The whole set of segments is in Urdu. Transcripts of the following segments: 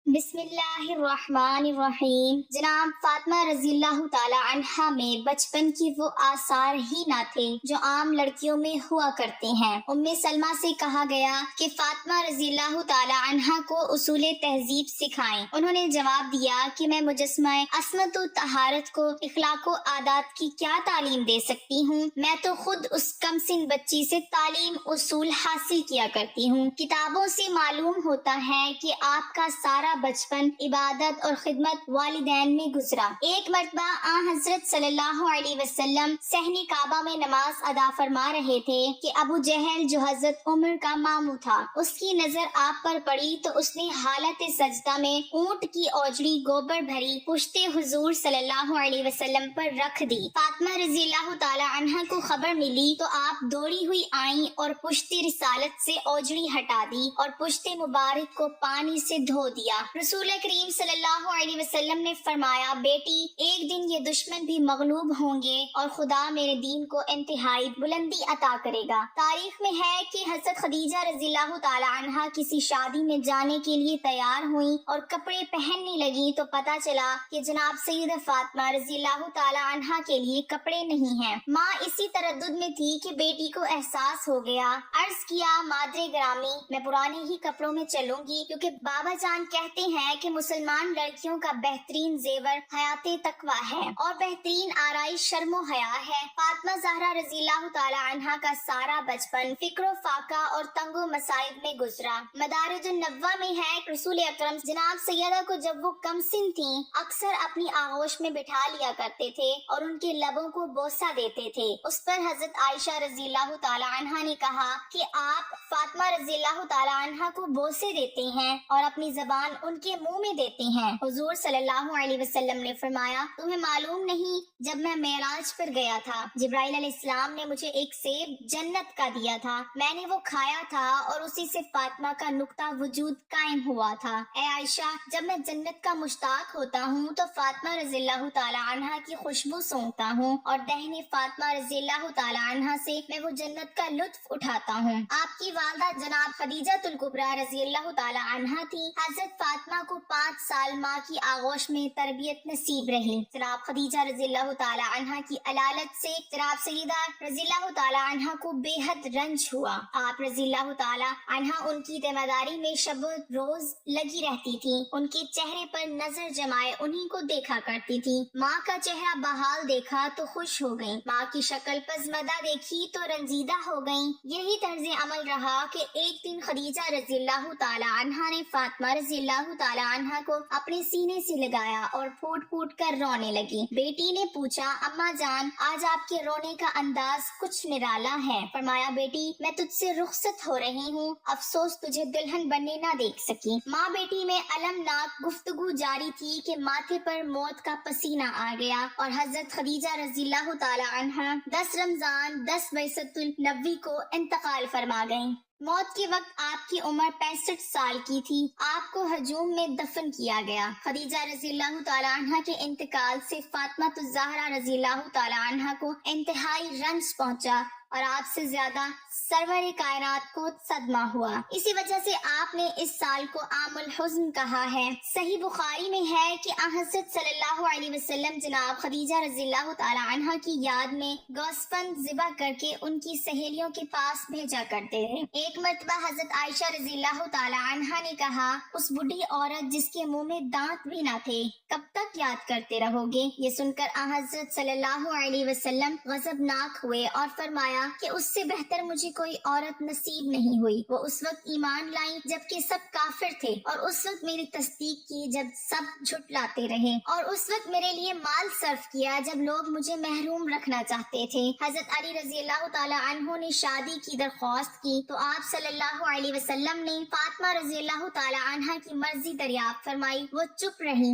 بسم اللہ الرحمن الرحیم۔ جناب فاطمہ رضی اللہ تعالی عنہا میں بچپن کی وہ آثار ہی نہ تھے جو عام لڑکیوں میں ہوا کرتے ہیں۔ ام سلمہ سے کہا گیا کہ فاطمہ رضی اللہ تعالی عنہا کو اصول تہذیب سکھائیں۔ انہوں نے جواب دیا کہ میں مجسمہ عصمت و طہارت کو اخلاق و عادات کی کیا تعلیم دے سکتی ہوں، میں تو خود اس کم سن بچی سے تعلیم اصول حاصل کیا کرتی ہوں۔ کتابوں سے معلوم ہوتا ہے کہ آپ کا سارا بچپن عبادت اور خدمت والدین میں گزرا۔ ایک مرتبہ آن حضرت صلی اللہ علیہ وسلم صحن کعبہ میں نماز ادا فرما رہے تھے کہ ابو جہل جو حضرت عمر کا ماموں تھا، اس کی نظر آپ پر پڑی تو اس نے حالت سجدہ میں اونٹ کی اوجڑی گوبر بھری پشت حضور صلی اللہ علیہ وسلم پر رکھ دی۔ فاطمہ رضی اللہ تعالی عنہا کو خبر ملی تو آپ دوڑی ہوئی آئیں اور پشت رسالت سے اوجڑی ہٹا دی اور پشت مبارک کو پانی سے دھو دیا۔ رسول کریم صلی اللہ علیہ وسلم نے فرمایا، بیٹی ایک دن یہ دشمن بھی مغلوب ہوں گے اور خدا میرے دین کو انتہائی بلندی عطا کرے گا۔ تاریخ میں ہے کہ حضرت خدیجہ رضی اللہ تعالی عنہا کسی شادی میں جانے کے لیے تیار ہوئیں اور کپڑے پہننے لگی تو پتہ چلا کہ جناب سیدہ فاطمہ رضی اللہ تعالی عنہا کے لیے کپڑے نہیں ہیں۔ ماں اسی تردد میں تھی کہ بیٹی کو احساس ہو گیا۔ عرض کیا، مادر گرامی میں پرانے ہی کپڑوں میں چلوں گی، کیونکہ بابا جان کہتے ہیں کہ مسلمان لڑکیوں کا بہترین زیور حیات تقویٰ ہے اور بہترین آرائش شرم و حیا ہے۔ فاطمہ زہرا رضی اللہ تعالی عنہا کا سارا بچپن فکر و فاقہ اور تنگ و مصائب میں گزرا۔ مدارج النبوہ میں ہے کہ رسول اکرم جناب سیدہ کو جب وہ کم سن تھیں اکثر اپنی آغوش میں بٹھا لیا کرتے تھے اور ان کے لبوں کو بوسہ دیتے تھے۔ اس پر حضرت عائشہ رضی اللہ تعالی عنہا نے کہا کہ آپ فاطمہ رضی اللہ تعالی عنہا کو بوسے دیتے ہیں اور اپنی زبان ان کے منہ میں دیتے ہیں۔ حضور صلی اللہ علیہ وسلم نے فرمایا، تمہیں معلوم نہیں جب میں معراج پر گیا تھا جبرائیل علیہ السلام نے مجھے ایک سیب جنت کا دیا تھا، میں نے وہ کھایا تھا اور اسی سے فاطمہ کا نقطہ وجود قائم ہوا تھا۔ اے عائشہ، جب میں جنت کا مشتاق ہوتا ہوں تو فاطمہ رضی اللہ تعالی عنہا کی خوشبو سونگتا ہوں اور دہنے فاطمہ رضی اللہ تعالی عنہا سے میں وہ جنت کا لطف اٹھاتا ہوں۔ آپ کی والدہ جناب خدیجہ الکبریٰ رضی اللہ تعالی عنہا تھی۔ حضرت فاطمہ کو 5 سال ماں کی آغوش میں تربیت نصیب رہی۔ جناب خدیجہ رضی اللہ تعالی عنہا کی علالت سے جناب سیدہ رضی اللہ تعالی عنہا کو بے حد رنج ہوا۔ آپ رضی اللہ تعالی عنہا ان کی ذمہ داری میں شب و روز لگی رہتی تھی، ان کے چہرے پر نظر جمائے انہی کو دیکھا کرتی تھی۔ ماں کا چہرہ بحال دیکھا تو خوش ہو گئیں، ماں کی شکل پزمدہ دیکھی تو رنجیدہ ہو گئیں۔ یہی طرز عمل رہا کہ ایک دن خدیجہ رضی اللہ تعالی عنہا نے فاطمہ رضی اللہ تعالی عنہا کو اپنے سینے سے لگایا اور پھوٹ پھوٹ کر رونے لگی۔ بیٹی نے پوچھا، اماں جان آج آپ کے رونے کا انداز کچھ نرالا ہے۔ فرمایا، بیٹی میں تجھ سے رخصت ہو رہی ہوں، افسوس تجھے دلہن بننے نہ دیکھ سکی۔ ماں بیٹی میں المناک گفتگو جاری تھی کہ ماتھے پر موت کا پسینہ آ گیا اور حضرت خدیجہ رضی اللہ تعالی عنہا 10 رمضان 10 بیست النبوی کو انتقال فرما گئیں۔ موت کے وقت آپ کی عمر 65 سال کی تھی۔ آپ کو ہجوم میں دفن کیا گیا۔ خدیجہ رضی اللہ تعالی عنہا کے انتقال سے فاطمہ الزہرا رضی اللہ تعالی عنہا کو انتہائی رنج پہنچا اور آپ سے زیادہ سرور کائنات کو صدمہ ہوا۔ اسی وجہ سے آپ نے اس سال کو عام الحزن کہا ہے۔ صحیح بخاری میں ہے کہ حضرت صلی اللہ علیہ وسلم جناب خدیجہ رضی اللہ تعالی عنہا کی یاد میں گوسفند ذبح کر کے ان کی سہیلیوں کے پاس بھیجا کرتے تھے۔ ایک مرتبہ حضرت عائشہ رضی اللہ تعالی عنہا نے کہا، اس بوڑھی عورت جس کے منہ میں دانت بھی نہ تھے کب تک یاد کرتے رہو گے؟ یہ سن کر حضرت صلی اللہ علیہ وسلم غضبناک ہوئے اور فرمایا کہ اس سے بہتر مجھے کوئی عورت نصیب نہیں ہوئی۔ وہ اس وقت ایمان لائیں جبکہ سب کافر تھے اور اس وقت میری تصدیق کی جب سب جھٹلاتے رہے اور اس وقت میرے لیے مال صرف کیا جب لوگ مجھے محروم رکھنا چاہتے تھے۔ حضرت علی رضی اللہ تعالی عنہ نے شادی کی درخواست کی تو آپ صلی اللہ علیہ وسلم نے فاطمہ رضی اللہ تعالی عنہا کی مرضی دریافت فرمائی، وہ چپ رہی۔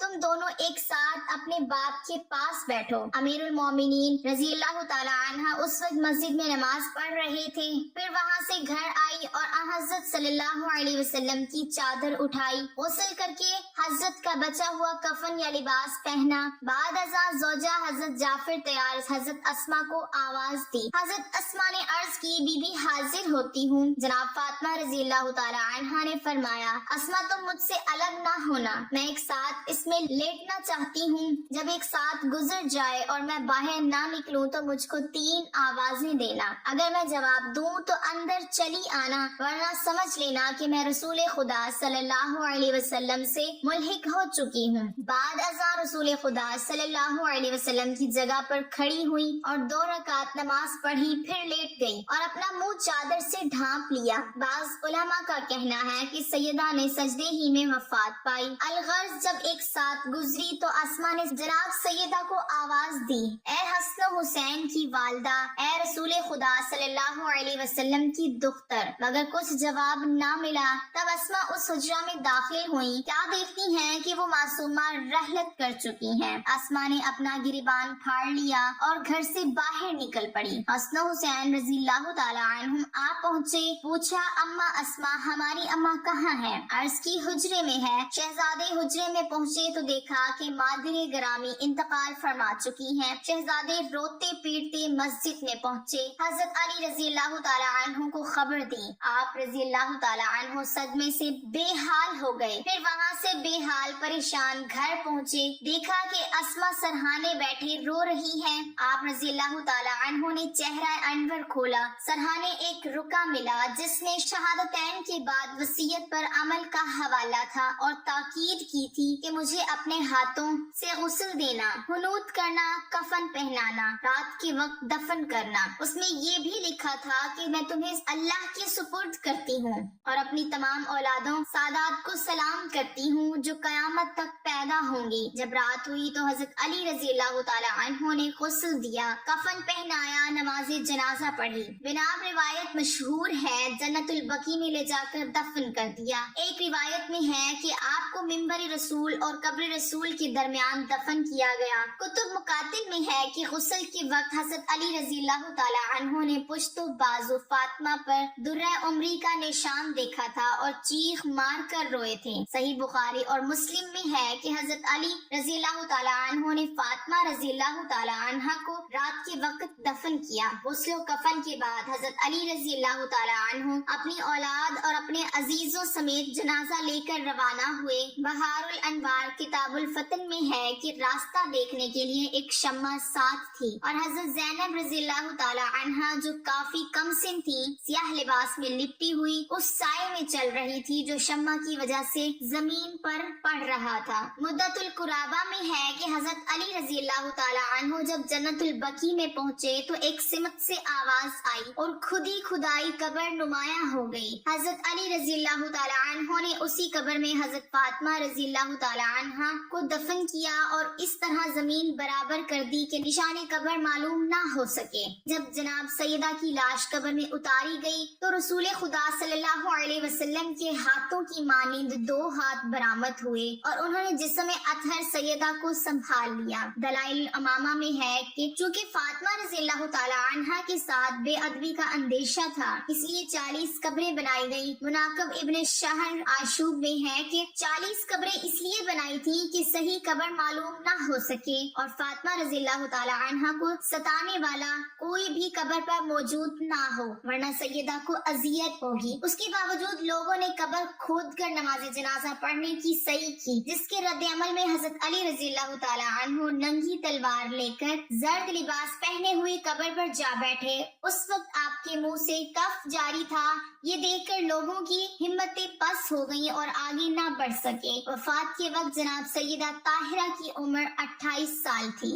تم دونوں ایک ساتھ اپنے باپ کے پاس بیٹھو۔ امیر المومنین رضی اللہ تعالیٰ عنہ اس وقت مسجد میں نماز پڑھ رہے تھے، پھر وہاں سے گھر آئی اور حضرت صلی اللہ علیہ وسلم کی چادر اٹھائی، غسل کر کے حضرت کا بچا ہوا کفن یا لباس پہنا۔ بعد ازاں زوجہ حضرت جعفر تیار حضرت اسما کو آواز دی۔ حضرت اسما نے عرض کی بی بی حاضر ہوتی ہوں۔ جناب فاطمہ رضی اللہ تعالیٰ عنہا نے فرمایا اسما تم مجھ سے الگ نہ ہونا، میں ایک ساتھ اس میں لیٹنا چاہتی ہوں، جب ایک ساتھ گزر جائے اور میں باہر نہ نکلوں تو مجھ کو 3 آوازیں دینا، اگر میں جواب دوں تو اندر چلی آنا، ورنہ سمجھ لینا کہ میں رسول خدا صلی اللہ علیہ وسلم سے ملحق ہو چکی ہوں۔ بعد ازاں رسول خدا صلی اللہ علیہ وسلم کی جگہ پر کھڑی ہوئی اور 2 رکعت نماز پڑھی، پھر لیٹ گئی اور اپنا منہ چادر سے ڈھانپ لیا۔ بعض علماء کا کہنا ہے کہ سیدہ نے سجدے ہی میں وفات پائی۔ الغرض جب ایک ساتھ گزری تو اسما نے جناب سیدہ کو آواز دی، اے حسن و حسین کی والدہ، اے رسول خدا صلی اللہ علیہ وسلم کی دختر، مگر کچھ جواب نہ ملا۔ تب اسما اس حجرہ میں داخل ہوئی، کیا دیکھتی ہیں کہ وہ معصومہ رحلت کر چکی ہیں۔ اسما نے اپنا گریبان پھاڑ لیا اور گھر سے باہر نکل پڑی۔ حسن و حسین رضی اللہ تعالیٰ عنہم آ پہنچے، پوچھا اما اسما ہماری اما کہاں ہے؟ عرض کی حجرے میں ہے۔ شہزادے حجرے میں پہنچے تو دیکھا کہ مادر گرامی انتقال فرما چکی ہیں۔ شہزادے روتے پیٹتے مسجد میں پہنچے، حضرت علی رضی اللہ تعالیٰ عنہ کو خبر دی۔ آپ رضی اللہ تعالیٰ عنہ صدمے سے بے حال ہو گئے، پھر وہاں سے بے حال پریشان گھر پہنچے، دیکھا کہ اسما سرہانے بیٹھے رو رہی ہے۔ آپ رضی اللہ تعالیٰ عنہ نے چہرہ انور کھولا، سرہانے ایک رکا ملا جس میں شہادتین کے بعد وصیت پر عمل کا حوالہ تھا اور تاکید کی تھی کہ مجھے اپنے ہاتھوں سے غسل دینا، حنوط کرنا، کفن پہنانا، رات کے وقت دفن کرنا۔ اس میں یہ بھی لکھا تھا کہ میں تمہیں اللہ کے سپرد کرتی ہوں اور اپنی تمام اولادوں سادات کو سلام کرتی ہوں جو قیامت تک پیدا ہوں گی۔ جب رات ہوئی تو حضرت علی رضی اللہ تعالیٰ عنہ نے غسل دیا، کفن پہنایا، نماز جنازہ پڑھی۔ بناب روایت مشہور ہے جنت البقیع میں لے جا کر دفن کر دیا۔ ایک روایت میں ہے کہ آپ کو منبر رسول اور قبر رسول کے درمیان دفن کیا گیا۔ کتب مقاتل میں ہے کہ غسل کے وقت حضرت علی رضی اللہ تعالیٰ عنہ نے پشت و بازو فاطمہ پر درہ عمری کا نشان دیکھا تھا اور چیخ مار کر روئے تھے۔ صحیح بخاری اور مسلم میں ہے کہ حضرت علی رضی اللہ تعالیٰ عنہ نے فاطمہ رضی اللہ تعالیٰ عنہ کو رات کے وقت دفن کیا۔ غسل و کفن کے بعد حضرت علی رضی اللہ تعالیٰ عنہ اپنی اولاد اور اپنے عزیزوں سمیت جنازہ لے کر روانہ ہوئے۔ بہار الانوار کتاب الفتن میں ہے کہ راستہ دیکھنے کے لیے ایک شمع ساتھ تھی اور حضرت زینب رضی اللہ تعالیٰ عنہا جو کافی کم سن تھی، سیاہ لباس میں لپٹی ہوئی اس سائے میں چل رہی تھی جو شمع کی وجہ سے زمین پر پڑ رہا تھا۔ مدت القرابہ میں ہے کہ حضرت علی رضی اللہ تعالیٰ عنہ جب جنت البقیع میں پہنچے تو ایک سمت سے آواز آئی اور خودی خدائی قبر نمایاں ہو گئی۔ حضرت علی رضی اللہ تعالیٰ عنہ نے اسی قبر میں حضرت فاطمہ رضی اللہ تعالیٰ عنہ کو دفن کیا اور اس طرح زمین برابر کر دی کہ نشان قبر معلوم نہ ہو سکے۔ جب جناب سیدہ کی لاش قبر میں اتاری گئی تو رسول خدا صلی اللہ علیہ وسلم کے ہاتھوں کی مانند 2 ہاتھ برآمد ہوئے اور انہوں نے جسم اطہر سیدہ کو سنبھال لیا۔ دلائل امامہ میں ہے کہ چونکہ فاطمہ رضی اللہ تعالیٰ عنہ کے ساتھ بے ادبی کا اندیشہ تھا اس لیے 40 قبریں بنائی گئی۔ مناقب ابن شہر آشوب میں ہے کہ 40 قبریں اس لیے بنائی تھی کہ صحیح قبر معلوم نہ ہو سکے اور فاطمہ رضی اللہ تعالیٰ عنہ کو ستانے والا کوئی بھی قبر پر موجود نہ ہو ورنہ سیدہ کو اذیت ہوگی۔ اس کے باوجود لوگوں نے قبر کھود کر نماز جنازہ پڑھنے کی صحیح کی، جس کے رد عمل میں حضرت علی رضی اللہ تعالیٰ عنہ ننگی تلوار لے کر زرد لباس پہنے ہوئے قبر پر جا بیٹھے۔ اس وقت آپ کے منہ سے کف جاری تھا۔ یہ دیکھ کر لوگوں کی ہمتیں پس ہو گئیں اور آگے نہ بڑھ سکے۔ وفات کے وقت جناب سیدہ طاہرہ کی عمر 28 سال تھی۔